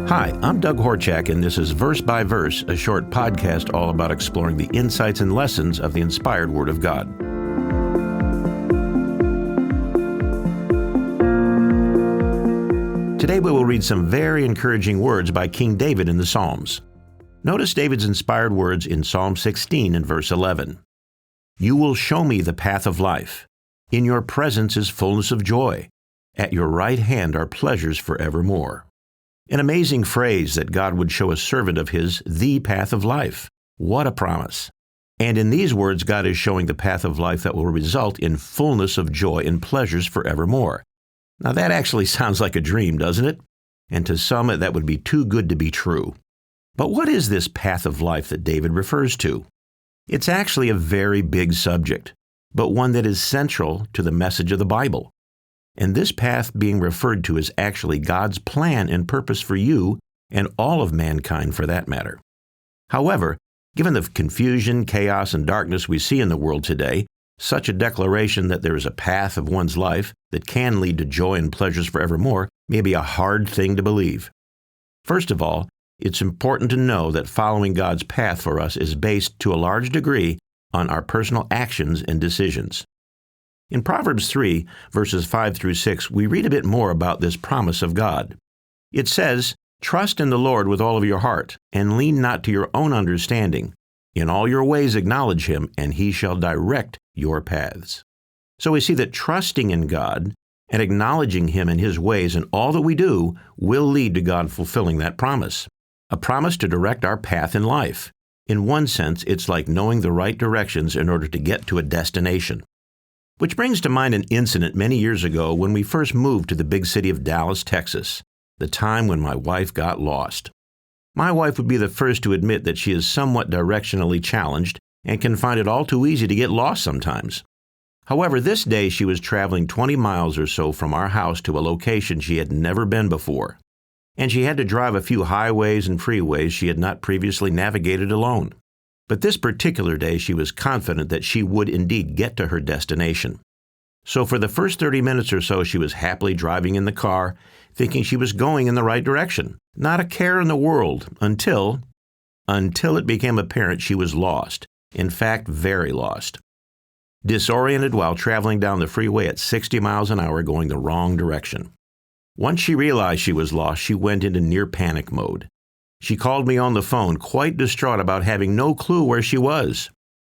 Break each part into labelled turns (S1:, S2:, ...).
S1: Hi, I'm Doug Horchak, and this is Verse by Verse, a short podcast all about exploring the insights and lessons of the inspired Word of God. Today we will read some very encouraging words by King David in the Psalms. Notice David's inspired words in Psalm 16 and verse 11. You will show me the path of life. In your presence is fullness of joy. At your right hand are pleasures forevermore. An amazing phrase that God would show a servant of His the path of life. What a promise. And in these words, God is showing the path of life that will result in fullness of joy and pleasures forevermore. Now that actually sounds like a dream, doesn't it? And to some, that would be too good to be true. But what is this path of life that David refers to? It's actually a very big subject, but one that is central to the message of the Bible. And this path being referred to is actually God's plan and purpose for you and all of mankind for that matter. However, given the confusion, chaos, and darkness we see in the world today, such a declaration that there is a path of one's life that can lead to joy and pleasures forevermore may be a hard thing to believe. First of all, it's important to know that following God's path for us is based to a large degree on our personal actions and decisions. In Proverbs 3, verses 5 through 6, we read a bit more about this promise of God. It says, "Trust in the Lord with all of your heart, and lean not to your own understanding. In all your ways acknowledge Him, and He shall direct your paths." So we see that trusting in God and acknowledging Him and His ways in all that we do will lead to God fulfilling that promise. A promise to direct our path in life. In one sense, it's like knowing the right directions in order to get to a destination. Which brings to mind an incident many years ago when we first moved to the big city of Dallas, Texas, the time when my wife got lost. My wife would be the first to admit that she is somewhat directionally challenged and can find it all too easy to get lost sometimes. However, this day she was traveling 20 miles or so from our house to a location she had never been before, and she had to drive a few highways and freeways she had not previously navigated alone. But this particular day, she was confident that she would indeed get to her destination. So for the first 30 minutes or so, she was happily driving in the car, thinking she was going in the right direction. Not a care in the world until it became apparent she was lost. In fact, very lost. Disoriented while traveling down the freeway at 60 miles an hour going the wrong direction. Once she realized she was lost, she went into near panic mode. She called me on the phone, quite distraught about having no clue where she was.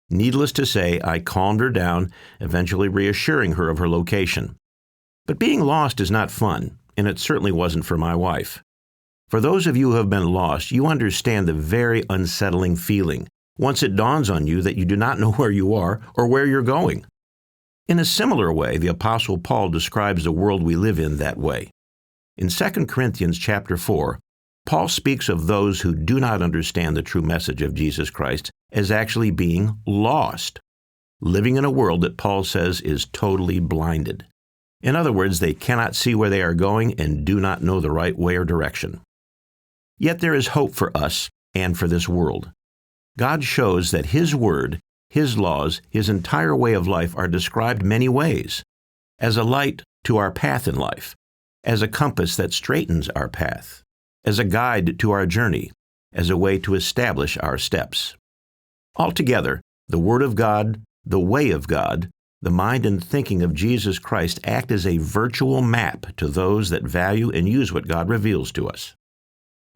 S1: Needless to say, I calmed her down, eventually reassuring her of her location. But being lost is not fun, and it certainly wasn't for my wife. For those of you who have been lost, you understand the very unsettling feeling once it dawns on you that you do not know where you are or where you're going. In a similar way, the Apostle Paul describes the world we live in that way. In 2 Corinthians chapter 4, Paul speaks of those who do not understand the true message of Jesus Christ as actually being lost, living in a world that Paul says is totally blinded. In other words, they cannot see where they are going and do not know the right way or direction. Yet there is hope for us and for this world. God shows that His Word, His laws, His entire way of life are described many ways, as a light to our path in life, as a compass that straightens our path, as a guide to our journey, as a way to establish our steps. Altogether, the Word of God, the way of God, the mind and thinking of Jesus Christ act as a virtual map to those that value and use what God reveals to us.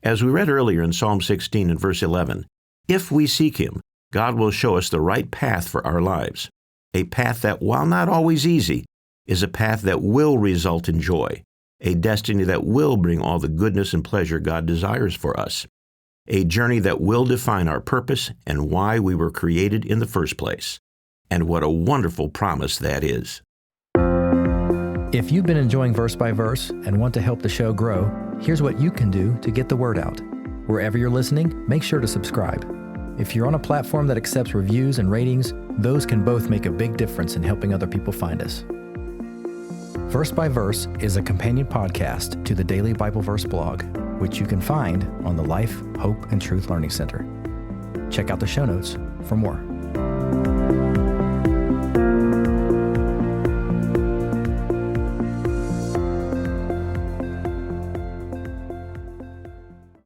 S1: As we read earlier in Psalm 16 and verse 11, if we seek Him, God will show us the right path for our lives, a path that, while not always easy, is a path that will result in joy, a destiny that will bring all the goodness and pleasure God desires for us, a journey that will define our purpose and why we were created in the first place. And what a wonderful promise that is.
S2: If you've been enjoying Verse by Verse and want to help the show grow, here's what you can do to get the word out. Wherever you're listening, make sure to subscribe. If you're on a platform that accepts reviews and ratings, those can both make a big difference in helping other people find us. Verse by Verse is a companion podcast to the Daily Bible Verse blog, which you can find on the Life, Hope, and Truth Learning Center. Check out the show notes for more.